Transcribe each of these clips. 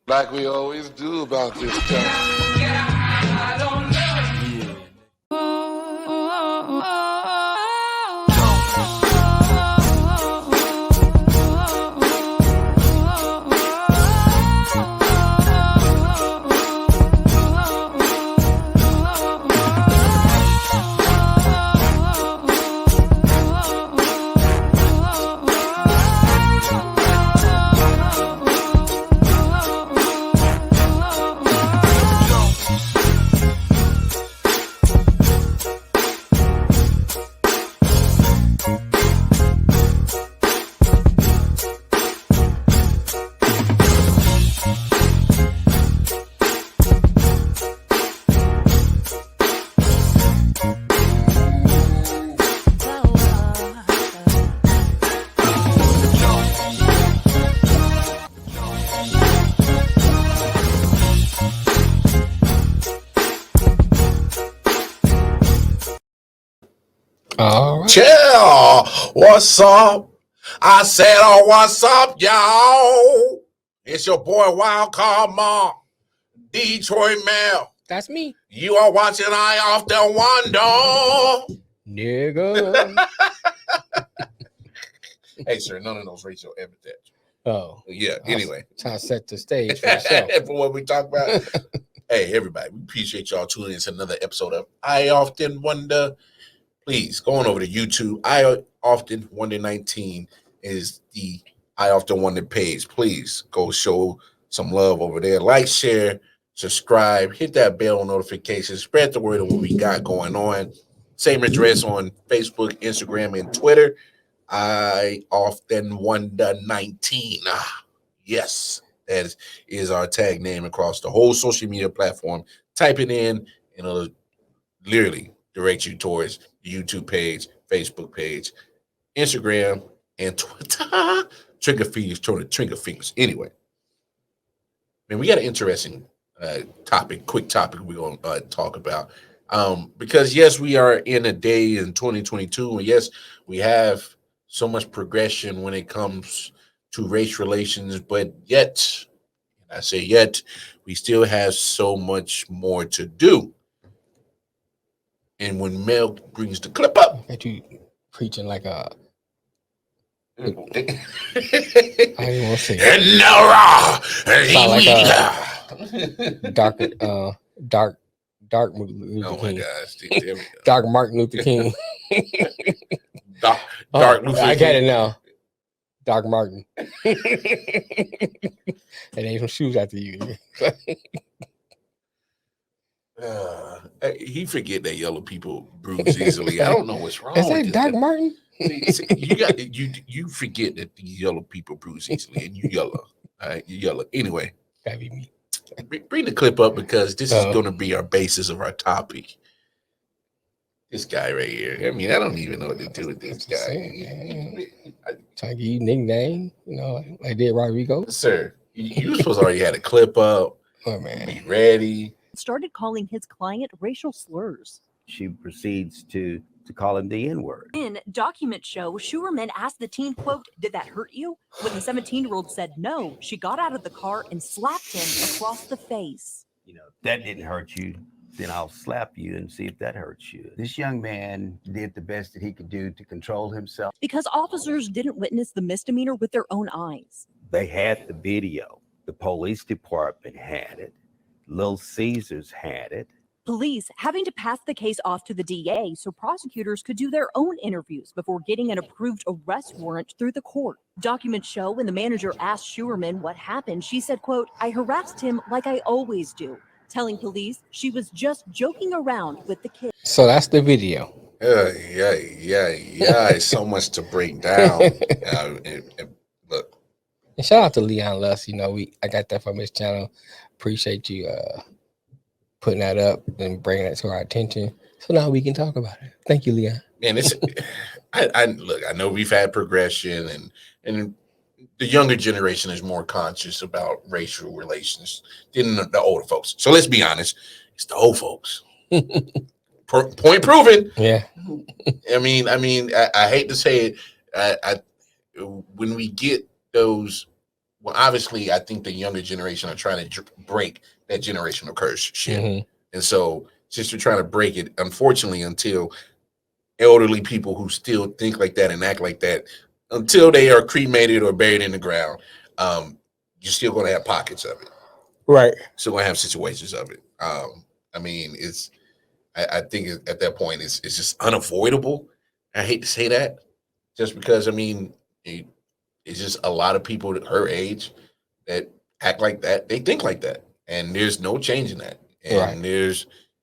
Like we always do about this time. Yeah, I don't know. All right. Chill. What's up? I said, oh, what's up, y'all? It's your boy, Wild Card Mark, Detroit Mel. That's me. You are watching I Often Wonder. Nigga. Hey, sir, none of those racial epithets. Oh. Yeah, anyway. Trying to set the stage for yourself. For what we talk about. Hey, everybody, we appreciate y'all tuning in to another episode of I Often Wonder. Please, go on over to YouTube. I Often Wonder 19 is the I Often Wonder page. Please go show some love over there. Like, share, subscribe, hit that bell notification, spread the word of what we got going on. Same address on Facebook, Instagram, and Twitter. I Often Wonder 19. Yes, that is our tag name across the whole social media platform. Type it in, and it'll literally direct you towards the YouTube page, Facebook page, Instagram, and Twitter. Trigger fingers. Anyway, man, we got an interesting quick topic we're going to talk about. Because, yes, we are in a day in 2022, and yes, we have so much progression when it comes to race relations, but yet, and I say yet, we still have so much more to do. And when Mel brings the clip up, That you preaching like a I I don't want to say and sound like a dark Luther oh my King. gosh, there we go. Dark Martin Luther King. Dark Luther I King. get it now. Dark Martin. They named some shoes after you. He forget that yellow people bruise easily. I don't know what's wrong. Is with that this Dark guy. Martin? See, you forget that these yellow people bruise easily, and you yellow. All right, you yellow. Anyway, That'd be me. bring the clip up because this is going to be our basis of our topic. This guy right here. I mean, I don't even know what to do with this guy. Trying to give you nickname, like I did Rodrigo. Sir, you were supposed to already had a clip up. Oh man, Be ready. Started calling his client racial slurs. She proceeds to call him the N-word. In documents show, Schuerman asked the teen, quote, "Did that hurt you?" When the 17-year-old said no, she got out of the car and slapped him across the face. That didn't hurt you, then I'll slap you and see if that hurts you. This young man did the best that he could do to control himself. Because officers didn't witness the misdemeanor with their own eyes. They had the video. The police department had it. Little Caesars had it. Police having to pass the case off to the DA so prosecutors could do their own interviews before getting an approved arrest warrant through the court. Documents show when the manager asked Schuerman what happened, she said, quote, "I harassed him like I always do," telling police she was just joking around with the kid. so that's the video. Yeah. So much to break down. Look. And shout out to Leon Luss. I got that from his channel. Appreciate you putting that up and bringing that to our attention. So now we can talk about it. Thank you, Leon. Man, it's I know we've had progression and the younger generation is more conscious about racial relations than the older folks. So let's be honest, it's the old folks. Point proven. Yeah. I mean, I hate to say it. When we get those well, obviously, I think the younger generation are trying to break that generational curse shit. Mm-hmm. And so, since they're trying to break it, unfortunately, until elderly people who still think like that and act like that, until they are cremated or buried in the ground, you're still going to have pockets of it. Right. Still going to have situations of it. I mean, I think at that point, it's just unavoidable. I hate to say that, just because, I mean, it's just a lot of people her age that act like that. They think like that, and there's no changing that. And Right.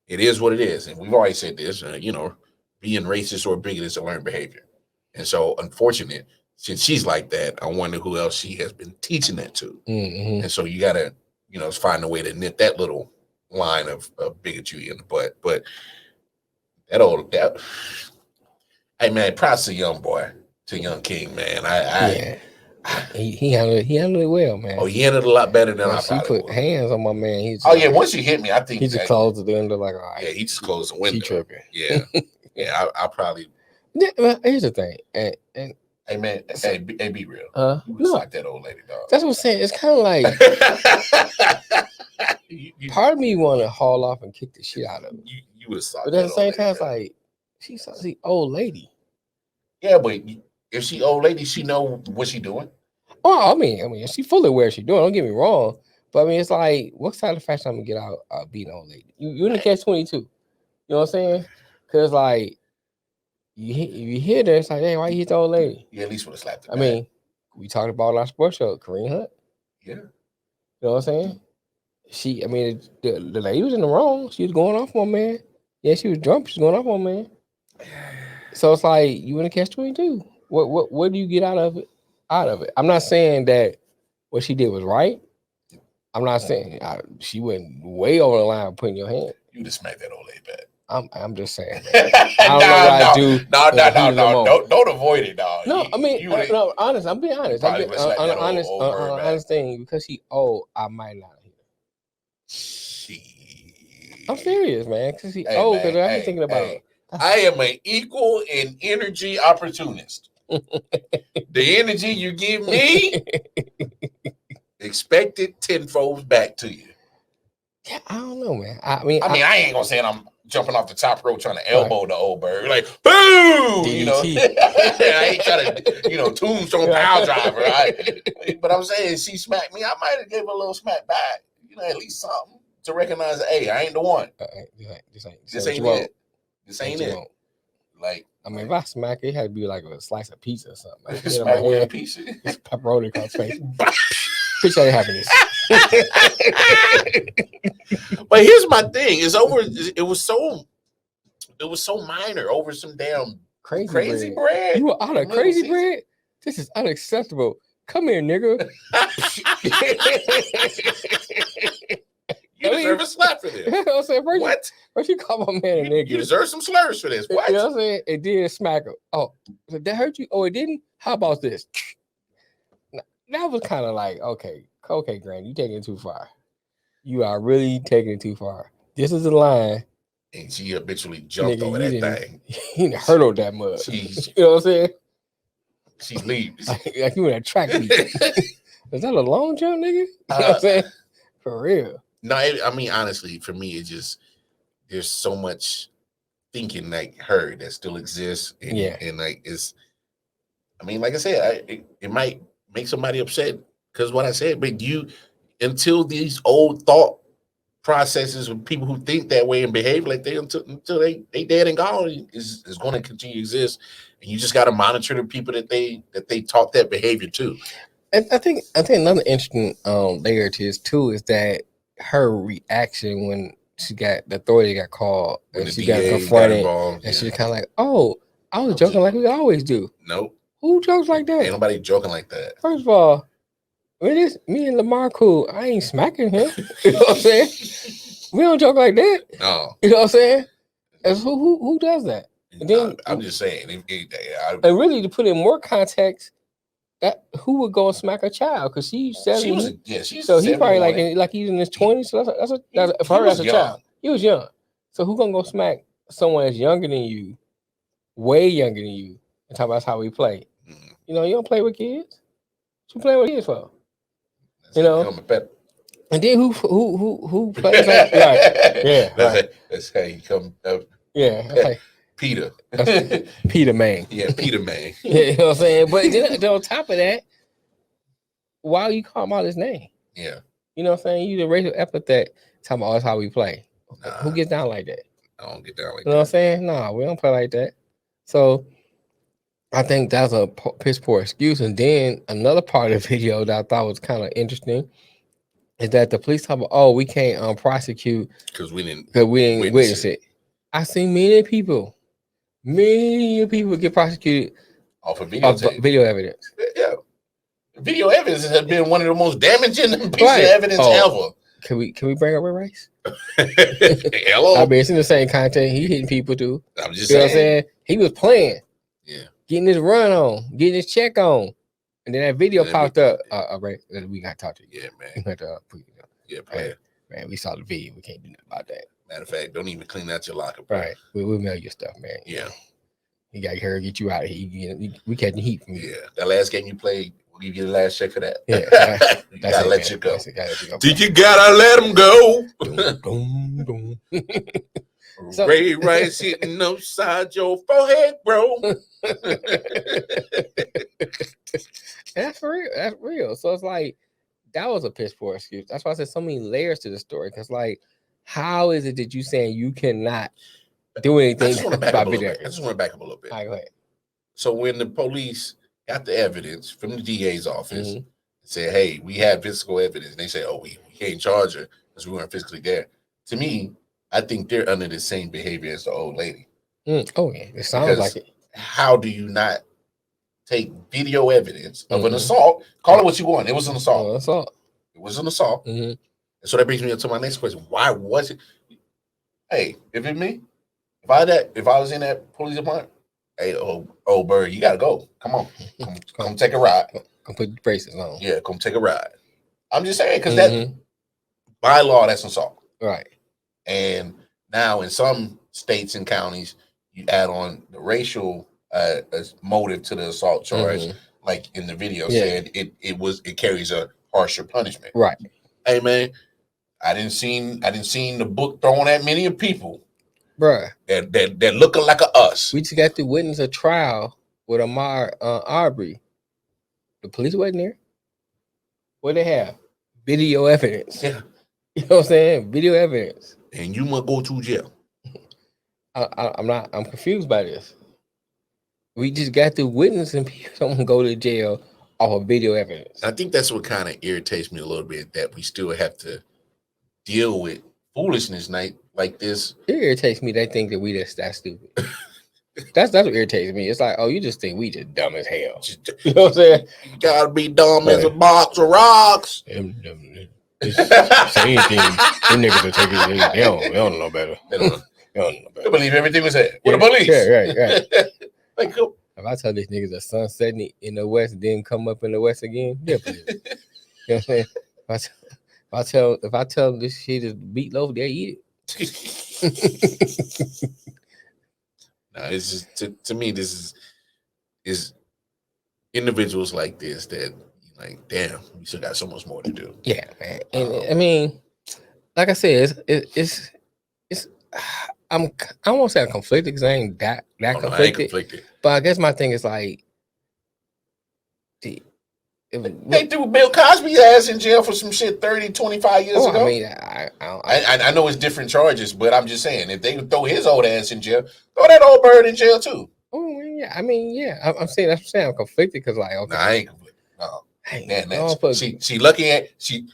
it is what it is. And we've always said this, being racist or bigoted is a learned behavior. And so, unfortunate, since she's like that, I wonder who else she has been teaching that to. Mm-hmm. And so you gotta, find a way to knit that little line of bigotry in the butt. But that hey man, props to young boy, to young King, man. Yeah. He handled it well, man. Oh, he handled it a lot better than I she thought. put hands on my man. He just, once she hit me, I think he just closed the window like, all right. Yeah, he just closed the window. She tripping. Yeah, yeah. I probably. Yeah, well, here's the thing, and hey man, hey, be real. You would no, like that old lady, dog. That's what I'm saying. It's kind of like part of me want to haul off and kick the shit out of her. You would have saw. But at the same time, it's like she's the old lady. Yeah, but if she old lady, she know what she doing. Oh, I mean, she fully aware she doing. Don't get me wrong, but I mean, it's like, what side of the fashion I'm gonna get out being an old lady? You in the catch-22. You know what I'm saying? Because like you hear that, it's like, hey, why you hit the old lady? You at least would have slapped her. I mean, we talked about our sports show, Kareem Hunt. Yeah. You know what I'm saying? The lady was in the wrong. She was going off on man. Yeah, she was drunk. She was going off on man. So it's like, you in the catch-22. What do you get out of it? I'm not saying that what she did was right. I'm not saying she went way over the line of putting your hand. You just smacked that old lady back. I'm just saying. I don't know what I do. No. Don't avoid it, dog. No, I mean, no. Honest, I'm being honest. I'm being honest thing, because she old. I might not hit her. I'm serious, man. Because she old. Because I be thinking about. I am an equal in energy opportunist. The energy you give me, expect it tenfold back to you. Yeah, I don't know, man. I mean, I ain't gonna say I'm jumping off the top rope trying to elbow the old bird, like boom, I ain't trying to, tombstone power driver, right? But I'm saying, she smacked me, I might have gave her a little smack back, at least something to recognize. Hey, I ain't the one. This ain't it. This ain't it. Like, I mean, if I smack it, had to be like a slice of pizza or something. Like, smack with a piece. It's pepperoni across face. Appreciate happiness. But here's my thing: it was so minor over some damn crazy bread. You were out of crazy bread? This is unacceptable. Come here, nigga. You deserve a slap for this. You know what I'm saying? First you call my man a nigga. You deserve some slurs for this. What? You know what I'm saying? It did smack him. Oh, did that hurt you? Oh, it didn't? How about this? That was kind of like, okay, Grant, you taking it too far. You are really taking it too far. This is the line. And she habitually jumped over that thing. He didn't hurdle that much. You know what I'm saying? She leaves. Like you in a track meet. Is that a long jump, nigga? You know what I'm saying? For real. No, I mean, honestly, for me, it's just, there's so much thinking like her that still exists. And like, it's, I mean, like I said, it might make somebody upset because what I said, but until these old thought processes of people who think that way and behave like they until they dead and gone is going to continue to exist. And you just got to monitor the people that they taught that behavior to. And I think another interesting layer to this too is that her reaction when the authority got called and she got confronted, and she was kind of like, "Oh, I was joking like we always do." Nope. Who jokes like that? Ain't nobody joking like that. First of all, when it's me and Lamar cool, I ain't smacking him. You know what I'm saying? We don't joke like that. No. You know what I'm saying? And who does that? And then, I'm just saying. And really, to put in more context, that who would go and smack a child? Because she's 7. So he probably like he's in his 20s. So that's a child. He was young. So who gonna go smack someone that's younger than you, way younger than you, and talk about how we play? You don't play with kids. What you playing with kids for? You know, Become a pet. and then who plays like yeah, right. That's how you come up. Yeah, like Peter. Peter Man. Yeah, Peter Man. Yeah, you know what I'm saying? But then on top of that, why you call him out his name? Yeah. You know what I'm saying? You the racial epithet talking about that's how we play. Nah, Who gets down like that? I don't get down like You know what I'm that. saying? No, we don't play like that. So I think that's a piss poor excuse. And then another part of the video that I thought was kind of interesting is that the police talk about, oh, we can't prosecute because we didn't witness it. I seen many people get prosecuted off of video evidence. Yeah. Video evidence has been one of the most damaging pieces of evidence ever. Can we bring up Ray Rice? Hello. I mean, it's in the same content. He hitting people too. I'm just you know saying. What I'm saying? He was playing. Yeah. Getting his run on, getting his check on. And then that video popped up. Ray, we got to talk to you. Yeah, man. We got to, play man, we saw the video. We can't do nothing about that. Matter of fact, don't even clean out your locker, bro. Right. We'll mail your stuff, man. Yeah. You got to get you out of here. We catching heat from you. Yeah. That last game you played, we'll give you the last check for that. Yeah. You gotta let you go. Did you gotta let him go? So, Ray Rice hitting upside your forehead, bro. That's real. That's real. So it's like that was a piss poor excuse. That's why I said so many layers to the story. Because like, how is it that you saying you cannot do anything about video? I just want to back up a little bit. All right, go ahead. So when the police got the evidence from the DA's office and said, "Hey, we had physical evidence," and they say, "Oh, we can't charge her because we weren't physically there." To me, I think they're under the same behavior as the old lady. Oh yeah, it sounds like it. How do you not take video evidence of an assault? Call it what you want. It was an assault. It was an assault. And so that brings me up to my next question: why was it? Hey, if it's me, if I was in that police department, hey, old bird, you gotta go. Come on, come take a ride. Come put the braces on. Yeah, come take a ride. I'm just saying because that by law that's assault. Right. And now in some states and counties, you add on the racial motive to the assault charge, like in the video said, it carries a harsher punishment. Right. Hey man, I didn't seen the book thrown at many of people, bruh. That looking like us. We just got to witness a trial with Ahmaud Arbery. The police wasn't there. What they have? Video evidence. Yeah. You know what I'm saying? Video evidence. And you must go to jail. I'm confused by this. We just got to witness and someone go to jail off of video evidence. I think that's what kind of irritates me a little bit, that we still have to deal with foolishness like this. It irritates me. They think that we just that stupid. That's what irritates me. It's like, oh, you just think we just dumb as hell. You know what I'm saying? You gotta be dumb as a box of rocks. Say anything, them niggas will take it. They don't know better. They don't know better. They believe everything was said with the police. Yeah, right. Like, cool. If I tell these niggas the sun setting in the west, then come up in the west again, they'll believe it. You know what I'm saying? If I tell them this shit is meatloaf, they eat it. No, it's just to me, this is individuals like this that like, damn, we still got so much more to do. Yeah, man. And I mean, like I said, it's I won't say I'm conflicted because I ain't that conflicted. But I guess my thing is like, they threw Bill Cosby's ass in jail for some shit 30, 25 years ago. I mean, I know it's different charges, but I'm just saying, if they would throw his old ass in jail, throw that old bird in jail too. Oh yeah, I mean, yeah, I'm saying that's what I'm saying. I'm conflicted because like, okay, nah, I ain't conflicted. No, man, she lucky at she.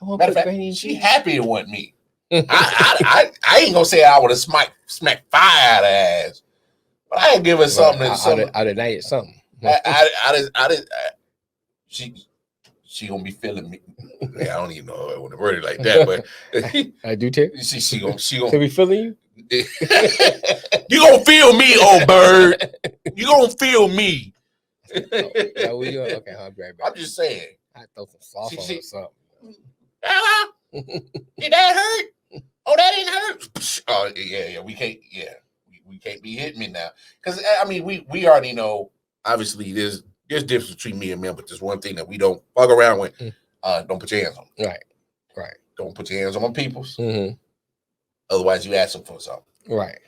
Matter of fact, she happy it wasn't me. I ain't gonna say I would have smacked fire out of her ass, but I ain't give her something. I'd have done something. She gonna be feeling me. I don't even know I want to word it like that, but I do too. She gonna be feeling you. You gonna feel me, old bird. You gonna feel me. Okay, I'll be right back. I'm just saying. I throw some sauce on or something. Did that hurt? Oh, that didn't hurt. Oh yeah. We can't. Yeah, we can't be hitting me now, because I mean we already know. Obviously, there's difference between me and men, but there's one thing that we don't fuck around with. don't put your hands on them. Right. Don't put your hands on my peoples. Mm-hmm. Otherwise, you ask them for something. Right.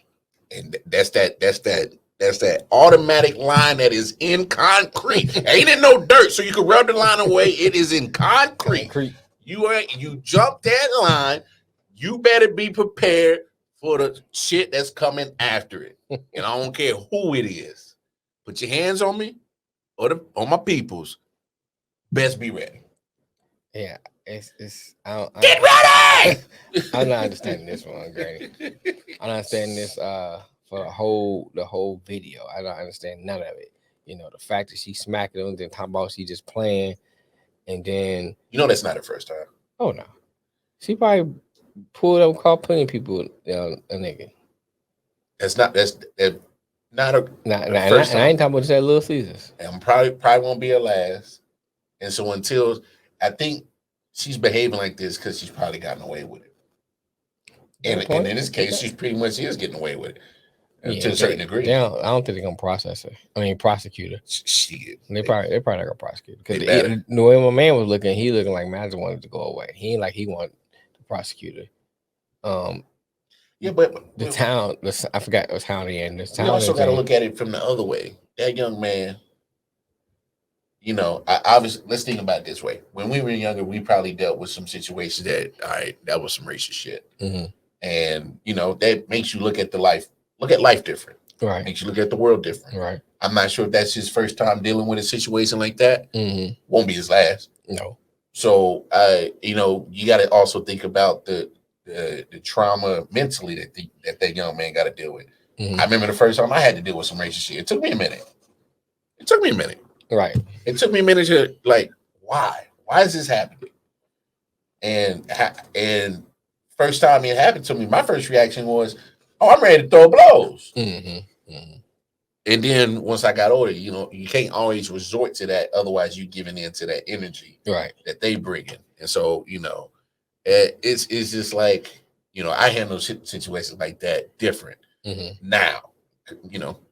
And that's that automatic line that is in concrete. Ain't in no dirt, so you can rub the line away. It is in concrete. You jump that line, you better be prepared for the shit that's coming after it. And I don't care who it is. Put your hands on me or on my peoples. Best be ready. Yeah. It's Get ready! I'm not understanding this one, Granny. I'm not understanding this for the whole video. I don't understand none of it. You know, the fact that she smacking him, then talking about she just playing, and then that's not her first time. Oh no, she probably pulled up, called plenty of people a nigga. That's not a first time. I ain't talking about just that Little Caesars. And probably won't be her last. And so until I think she's behaving like this because she's probably gotten away with it. And in this case, she pretty much is getting away with it to a certain degree. I don't think they're gonna process her. I mean, prosecute her. Shit. They're probably not gonna prosecute her because the way my man was looking, he looking like Magic wanted to go away. He ain't like he wanted to prosecute her. Yeah, but the town, I forgot what town he in. We also got to look at it from the other way. That young man, obviously, let's think about it this way. When we were younger, we probably dealt with some situations that was some racist shit. Mm-hmm. And, that makes you look at life different. Right. Makes you look at the world different. Right. I'm not sure if that's his first time dealing with a situation like that. Mm-hmm. Won't be his last. No. So, you got to also think about the trauma mentally that young man got to deal with. Mm-hmm. I remember the first time I had to deal with some racist shit. It took me a minute. Right. It took me a minute to why? Why is this happening? And first time it happened to me, my first reaction was, "Oh, I'm ready to throw blows." Mm-hmm. Mm-hmm. And then once I got older, you can't always resort to that. Otherwise, you giving in to that energy that they bring in. And so, it's just like, I handle situations like that different now.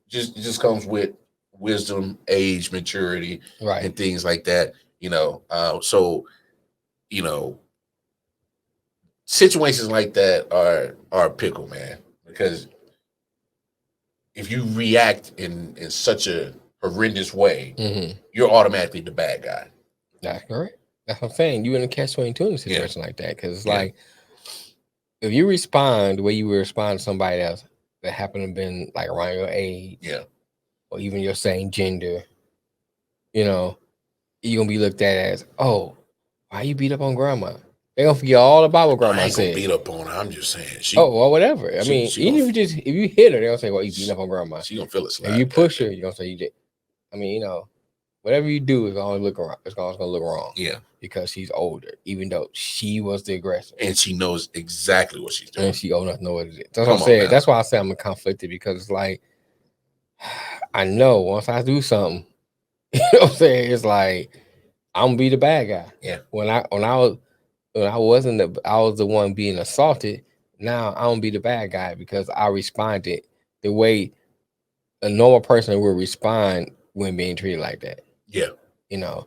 Just comes with wisdom, age, maturity, and things like that. Situations like that are a pickle, man, because if you react in such a horrendous way, you're automatically the bad guy. That's correct. That's what I'm saying. You in a catch-22 in a situation like that, because it's like if you respond the way you would respond to somebody else that happened to been like around your age, or even your same gender, you're gonna be looked at as, oh, why you beat up on grandma? They're gonna forget all about what grandma said. I ain't gonna beat up on her. I'm just saying. Or whatever. I mean, even if you hit her, they're gonna say, well, you beating up on grandma. She gonna feel it slide. If you push her, you're gonna say you did. I mean, whatever you do is always look wrong. It's always gonna look wrong. Yeah. Because she's older, even though she was the aggressor. And she knows exactly what she's doing. And she old enough to know what it is. That's what I'm saying. That's why I say I'm conflicted, because it's like, I know once I do something, you know what I'm saying? It's like, I'm gonna be the bad guy. Yeah. When I was the one being assaulted. Now I'm gonna be the bad guy because I responded the way a normal person would respond when being treated like that. Yeah. Now,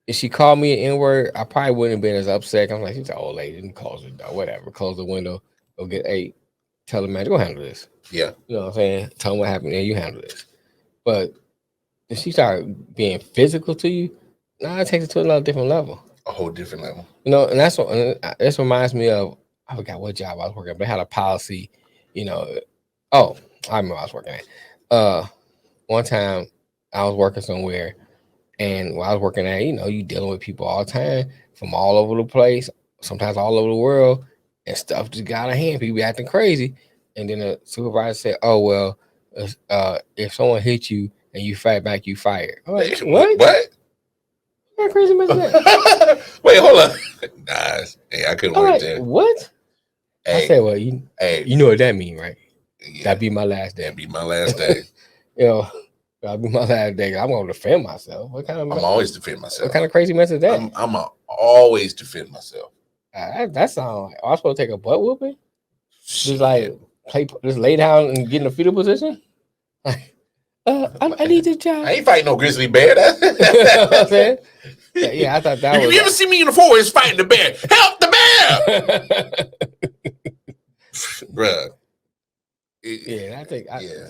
if she called me an N-word, I probably wouldn't have been as upset. I'm like, she's an old lady, and close the door, whatever. Close the window, go get tell the man, go handle this. Yeah. You know what I'm saying? Tell him what happened, and you handle this. But if she started being physical to you, now it takes it to another different level. A whole different level. And this reminds me of, I forgot what job I was working at, but I had a policy, I remember I was working at. One time I was working somewhere, and while I was working at, you dealing with people all the time from all over the place, sometimes all over the world, and stuff just got out of hand. People be acting crazy. And then the supervisor said, "Oh, well, if someone hits you and you fight back, you fired." I'm like, what? What crazy mess is that? Wait, hold on. Nah, hey, I couldn't work there. What? Hey, I said, well, you know what that mean, right? Yeah. That'd be my last day. That'd be my last day. That'd be my last day. I'm gonna defend myself. I'm always defend myself. What kind of crazy mess is that? I'm always defend myself. That sounds like, I'm supposed to take a butt whooping? Just like just lay down and get in a fetal position? Like, I need this job. I ain't fighting no grizzly bear. You know what I'm saying? Yeah, I thought that was. You ever see me in the forest fighting the bear? Help the bear, bruh. Yeah, I think. Yeah,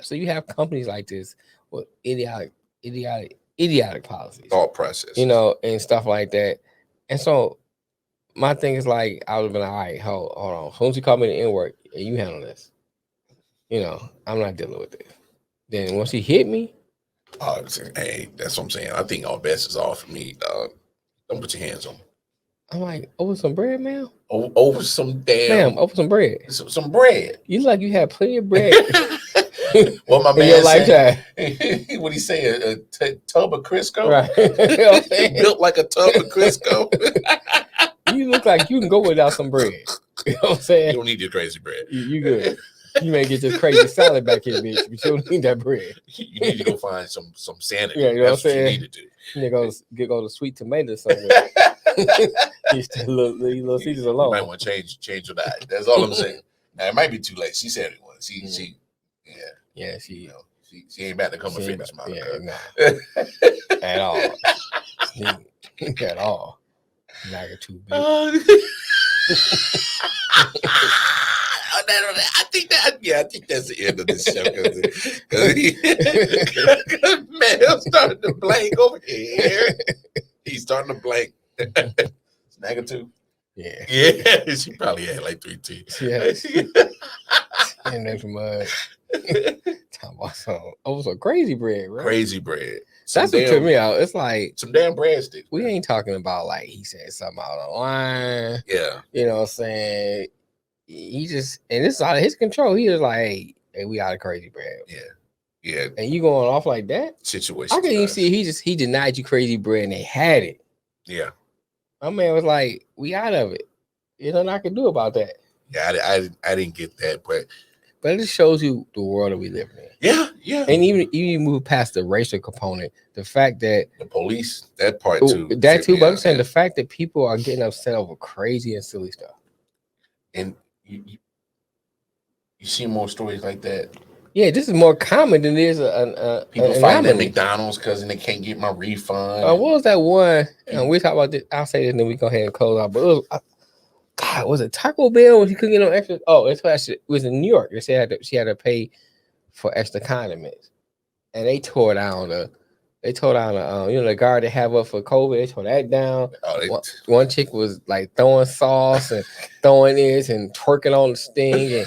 So you have companies like this with idiotic policies, thought process. you know, and stuff like that. And so my thing is like, I would have been like, all right, hold on. As soon as you call me the N-word, and you handle this, you know, I'm not dealing with it. Then once he hit me, Oh, hey, that's what I'm saying. I think all best is off for me, dog. Don't put your hands on me. I'm like, over some bread, ma'am? Over some damn, over some bread. Some bread. You look like you had plenty of bread. What my in man your lifetime. said, what he say, a tub of Crisco? Right. You know what I'm saying? Built like a tub of Crisco. You look like you can go without some bread. You know what I'm saying? You don't need your crazy bread. You good. You may get this crazy salad back here, bitch, but you don't need that bread. You need to go find some sanity. Yeah, you know That's what I'm saying? you need to do. You go to sweet tomatoes somewhere. You still leave little Caesars You alone. might want to change your diet. That's all I'm saying. Now it might be too late. She said it was. She She ain't about to come a she ain't fitness model. Yeah, no. At all. At all. Not too big. I think that's the end of this show because man, I'm starting to blank over here. He's starting to blank. Snagger too. Yeah. Yeah, she probably had like 3 teeth. Yeah. And that's mud. Talking about some crazy bread, right? Crazy bread. That's what tripped me out. It's like some damn breadsticks. We ain't talking about like he said something out of line. Yeah. You know what I'm saying? He just, and this is out of his control. He was like, hey, we out of crazy bread. Yeah. Yeah. And you going off like that? Situation. I can even see he denied you crazy bread and they had it. Yeah. My man was like, we out of it. There's nothing I can do about that. Yeah, I didn't get that, but it just shows you the world that we live in. Yeah, yeah. And even move past the racial component, the fact that the police, that part too. That too, but I'm saying the fact that people are getting upset over crazy and silly stuff. And you see more stories like that. Yeah, this is more common than it is people fighting at McDonald's because they can't get my refund. What was that one? And we talk about this. I'll say this, and then we go ahead and close out. But it was, God, was it Taco Bell when she couldn't get no extra? Oh, it was in New York. They said she had to pay for extra condiments, and they tore down the the guard they have up for COVID. They tore that down. One chick was like throwing sauce and throwing this and twerking on the sting,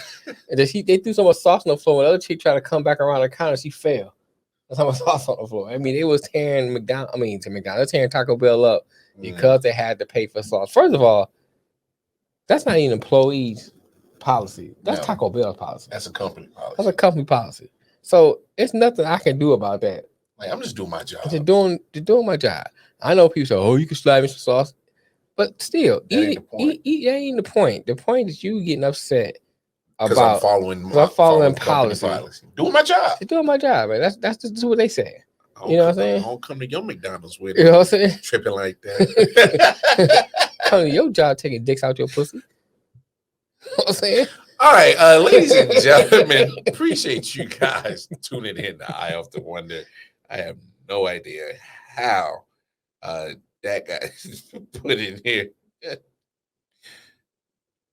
and they threw so much sauce on the floor. When the other chick tried to come back around the counter, she fell. That's how much sauce on the floor. I mean, it was tearing McDonald's tearing Taco Bell up because they had to pay for sauce. First of all, that's not even employees' policy. That's Taco Bell's policy. That's a company policy. That's a company policy. So it's nothing I can do about that. Like, I'm just doing my job. Just doing my job. I know people say, "Oh, you can slide me some sauce," but still, that ain't the point. The point is you getting upset about following policy. Doing my job. Just doing my job, man. That's just what they say. You know what I'm saying? I don't come to your McDonald's with you know what I'm saying? Tripping like that. Come to your job taking dicks out your pussy. You know what I'm saying? All right, ladies and gentlemen, appreciate you guys tuning in to I Often Wonder. I have no idea how that guy put in here.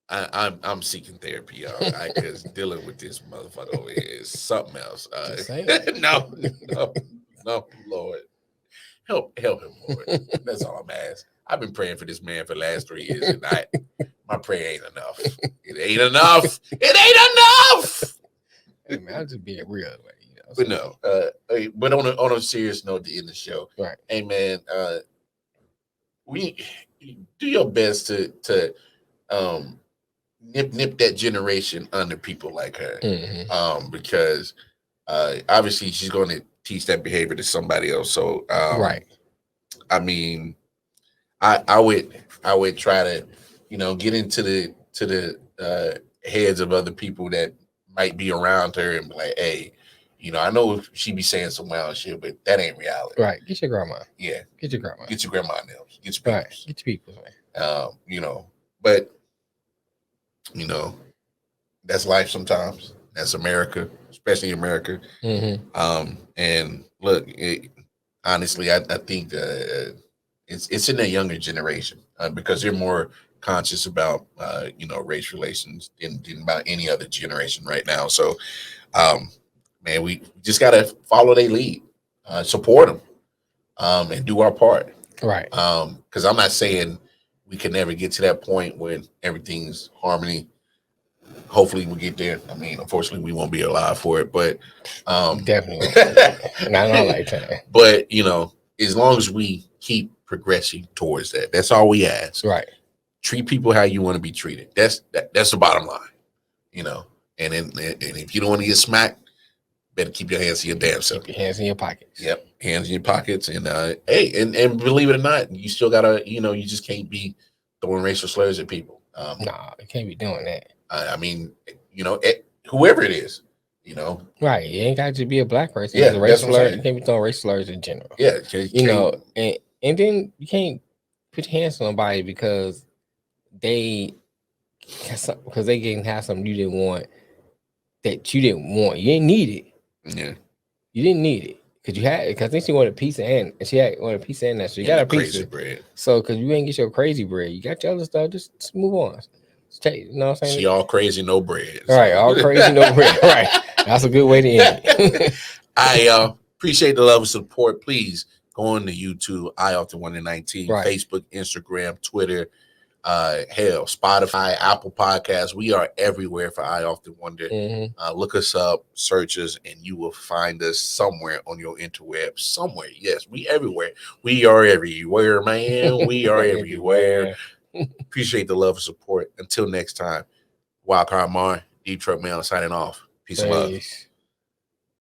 I'm seeking therapy, y'all. Because dealing with this motherfucker over here is something else. No, Lord, help him, Lord. That's all I'm asking. I've been praying for this man for the last 3 years, and my prayer ain't enough. It ain't enough. It ain't enough. Hey, man, I'm just being real, man. But no, but on a serious note to end the show, right? Hey, man, we do your best to nip that generation under people like her, because obviously she's going to teach that behavior to somebody else. So, right. I mean, I would try to, get into the heads of other people that might be around her and be like, hey, I know she be saying some wild shit, but that ain't reality. Right. Get your grandma. Yeah. Get your grandma. Get your grandma nails. Get your right. Get your people, man. But that's life sometimes. That's America, especially America. And look, honestly, I think it's in the younger generation because they're more conscious about race relations than about any other generation right now. So, man, we just gotta follow their lead, support them, and do our part. Right. Because I'm not saying we can never get to that point when everything's harmony. Hopefully we get there. I mean, unfortunately, we won't be alive for it, but Definitely not in our lifetime. But as long as we keep progressing towards that, that's all we ask. Right. Treat people how you want to be treated. That's the bottom line. And if you don't want to get smacked, better keep your hands in your damn self. Keep your hands in your pockets. Yep, hands in your pockets. And hey, and believe it or not, you still gotta, you just can't be throwing racial slurs at people. Nah, you can't be doing that. I mean, whoever it is, Right. You ain't got to be a black person. Yeah, It's a racial that's what I'm slur. saying. You can't be throwing racial slurs in general. Yeah, and then you can't put your hands on somebody because they can have something you didn't want that you didn't want. You didn't need it. Yeah, you didn't need it because I think she wanted a pizza and she wanted a pizza and that. So you got a pizza. Bread. So because you ain't get your crazy bread, you got your other stuff. Just move on. You know what I'm saying? She all crazy, no bread. So. Right, all crazy, no bread. Right, that's a good way to end it. I appreciate the love and support. Please go on to YouTube. I Often Wonder 19, right. Facebook, Instagram, Twitter, hell, Spotify, Apple Podcasts. We are everywhere for I Often Wonder. Look us up, search us, and you will find us somewhere on your interweb. Somewhere, yes, we everywhere. We are everywhere, man. We are everywhere. Appreciate the love and support. Until next time, Wildcard Mar, D Truck Mail signing off. Peace and love.